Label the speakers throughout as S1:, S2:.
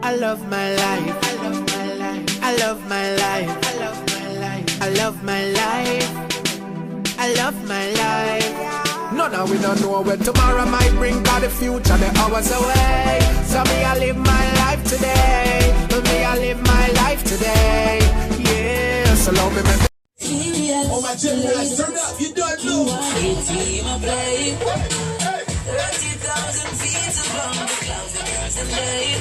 S1: I love my life. I love my life. I love my life. I love my life. I love my life. I love my life. None of we don't know when tomorrow might bring, cause the future the hours away. So me I live my life today. Me I live my life today. Yeah, so love me.
S2: Oh my Gemini, turn up, you don't know. Team I play. 30,000 feet above the clouds and girls and day.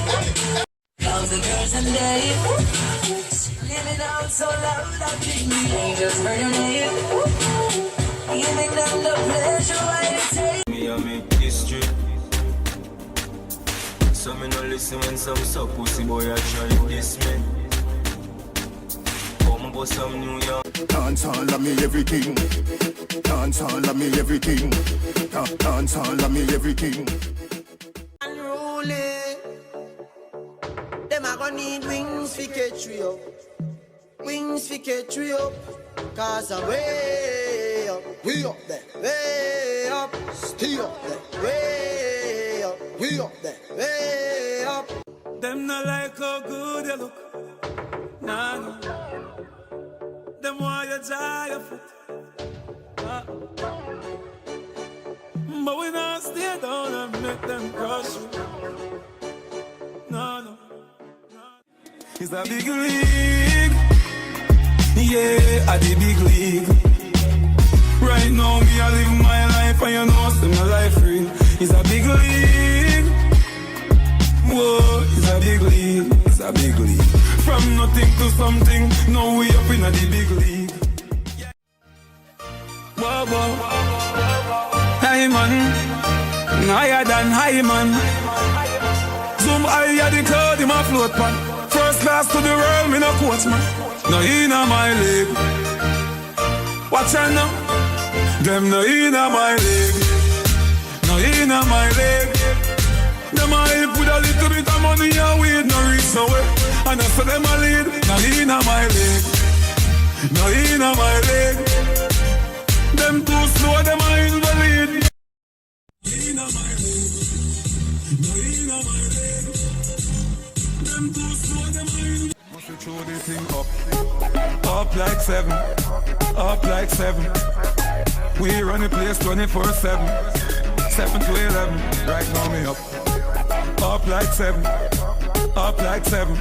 S2: Clouds and girls and day. Living out so loud that they just heard your name. Giving them the pleasure while they take.
S3: Me I make history. So me no listen when some suck pussy boy I try this me. Come go some New York.
S4: Dance all of me everything. Dance all of me everything. Dance all of me everything.
S1: Unruly. Them a gonna need wings for catch we up. Wings for catch we up. Cause I'm way up. We up there. Way up. Stay up there. Way up. We up there. Way up.
S5: Them not like how good you look. Nah, no. Them want you tie your foot. But we not stay down and make them crush you. No, no. It's a big league. Yeah, at the big league. Right now, me I live my life and you know see my life real. It's a big league. Whoa, it's a big league. It's a big league. From nothing to something, now we up in the big league. Yeah. Whoa, whoa. Hey man, higher than high man. Zoom higher the cloud in my float pan. First class to the world, me no coach man. No inna my league. Watch out now. Them no inna my league. No inna my league. Them a help with a little bit of money and weed no reach nowhere. And I saw them a lead. No inna my league. No inna my league. Them too slow, them a invalid. Inna my league. No inna my league. Them too slow, them a invalid. Must you throw the thing up. Up like 7. Up like 7. We run the place 24/7. 7 to 11. Right now me up. Up like 7. Up like 7.